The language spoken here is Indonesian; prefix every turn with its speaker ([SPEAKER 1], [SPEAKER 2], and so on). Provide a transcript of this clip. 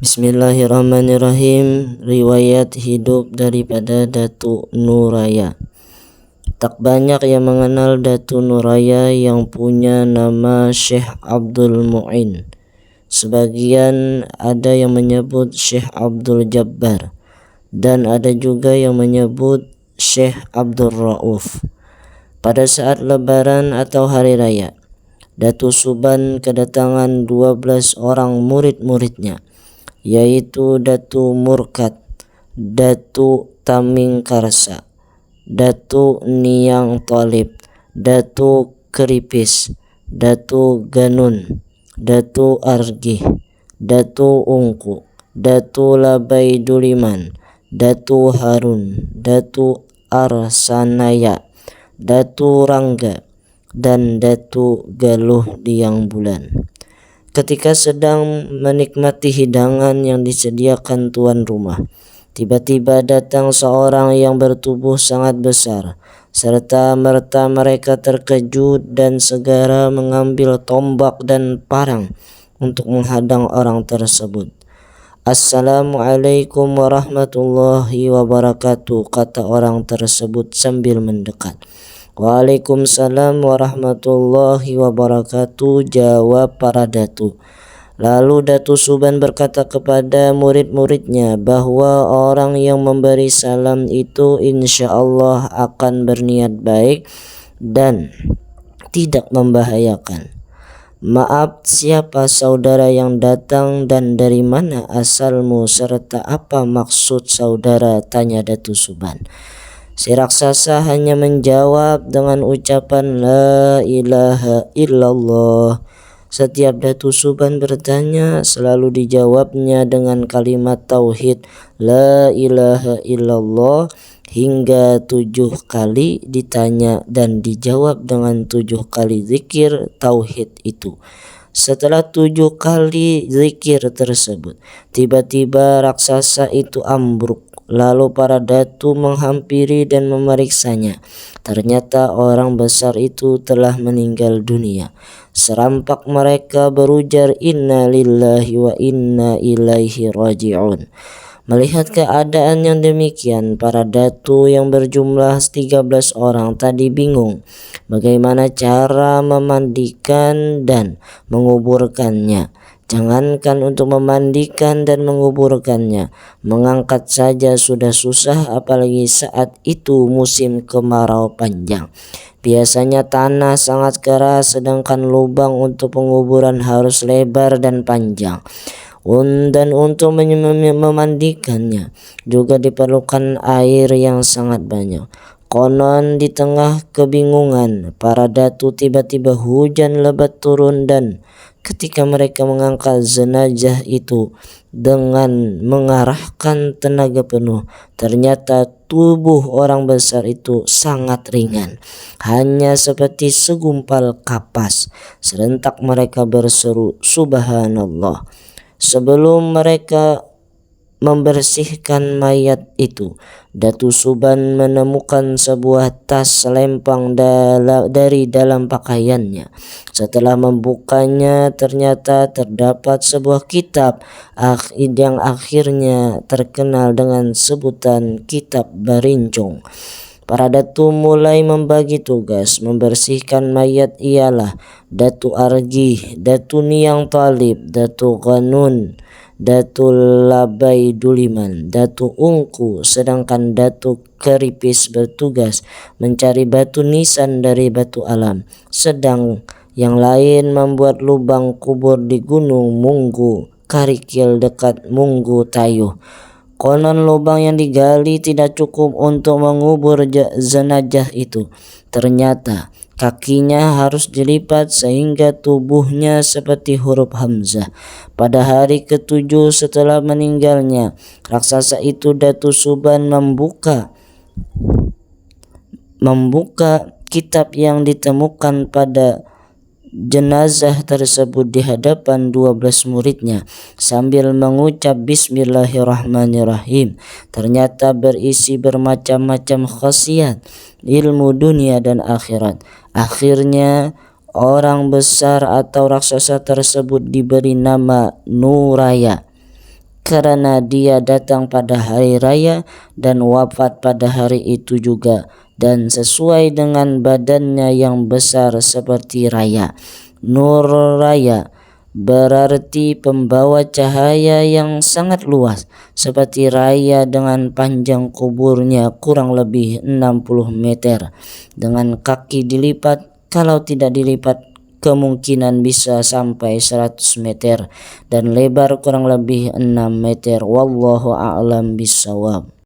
[SPEAKER 1] Bismillahirrahmanirrahim. Riwayat hidup daripada Datu Nuraya. Tak banyak yang mengenal Datu Nuraya yang punya nama Syekh Abdul Mu'in. Sebagian ada yang menyebut Syekh Abdul Jabbar, dan ada juga yang menyebut Syekh Abdul Rauf. Pada saat lebaran atau hari raya, Datu Suban kedatangan 12 orang murid-muridnya, yaitu Datu Murkad, Datu Taming Karsa, Datu Niang Thalib, Datu Keripis, Datu Ganun, Datu Argih, Datu Ungku, Datu Labai Duliman, Datu Harun, Datu Arsanaya, Datu Rangga, dan Datu Galuh Diang Bulan. Ketika sedang menikmati hidangan yang disediakan tuan rumah, tiba-tiba datang seorang yang bertubuh sangat besar. Serta merta mereka terkejut dan segera mengambil tombak dan parang untuk menghadang orang tersebut. "Assalamualaikum warahmatullahi wabarakatuh," kata orang tersebut sambil mendekat. "Waalaikumsalam warahmatullahi wabarakatuh," jawab para datu. Lalu Datu Suban berkata kepada murid-muridnya bahwa orang yang memberi salam itu insya Allah akan berniat baik dan tidak membahayakan. "Maaf, siapa saudara yang datang dan dari mana asalmu serta apa maksud saudara?" tanya Datu Suban. Si raksasa hanya menjawab dengan ucapan "La ilaha illallah." Setiap Datu Suban bertanya, selalu dijawabnya dengan kalimat tauhid "La ilaha illallah" hingga 7 kali ditanya dan dijawab dengan 7 kali zikir tauhid itu. Setelah 7 kali zikir tersebut, tiba-tiba raksasa itu ambruk. Lalu para datu menghampiri dan memeriksanya. Ternyata orang besar itu telah meninggal dunia. Serampak mereka berujar "Inna lillahi wa inna ilaihi raji'un." Melihat keadaan yang demikian, para datu yang berjumlah 13 orang tadi bingung bagaimana cara memandikan dan menguburkannya. Jangankan untuk memandikan dan menguburkannya, mengangkat saja sudah susah, apalagi saat itu musim kemarau panjang. Biasanya tanah sangat keras, sedangkan lubang untuk penguburan harus lebar dan panjang. Dan untuk memandikannya juga diperlukan air yang sangat banyak. Konon di tengah kebingungan, para datu tiba-tiba hujan lebat turun, dan ketika mereka mengangkat jenazah itu dengan mengarahkan tenaga penuh, ternyata tubuh orang besar itu sangat ringan, hanya seperti segumpal kapas. Serentak mereka berseru "Subhanallah." Sebelum mereka membersihkan mayat itu, Datu Suban menemukan sebuah tas selempang dari dalam pakaiannya. Setelah membukanya, ternyata terdapat sebuah kitab yang akhirnya terkenal dengan sebutan Kitab Barincong. Para datu mulai membagi tugas. Membersihkan mayat ialah Datu Argih, Datu Niang Thalib, Datu Ganun, Datu Labai Duliman, Datu Ungku, sedangkan Datu Keripis bertugas mencari batu nisan dari batu alam, sedang yang lain membuat lubang kubur di Gunung Munggu Karikil dekat Munggu Tayuh. Konon lubang yang digali tidak cukup untuk mengubur jenazah itu. Ternyata kakinya harus dilipat sehingga tubuhnya seperti huruf Hamzah. Pada hari ke-7 setelah meninggalnya, raksasa itu Datu Suban membuka kitab yang ditemukan pada jenazah tersebut di hadapan 12 muridnya sambil mengucap Bismillahirrahmanirrahim. Ternyata berisi bermacam-macam khasiat ilmu dunia dan akhirat. Akhirnya orang besar atau raksasa tersebut diberi nama Nuraya. karena dia datang pada hari raya dan wafat pada hari itu juga, dan sesuai dengan badannya yang besar seperti raya. Nur raya berarti pembawa cahaya yang sangat luas, seperti raya dengan panjang kuburnya kurang lebih 60 meter. Dengan kaki dilipat, kalau tidak dilipat kemungkinan bisa sampai 100 meter, dan lebar kurang lebih 6 meter. Wallahu a'lam bishawab.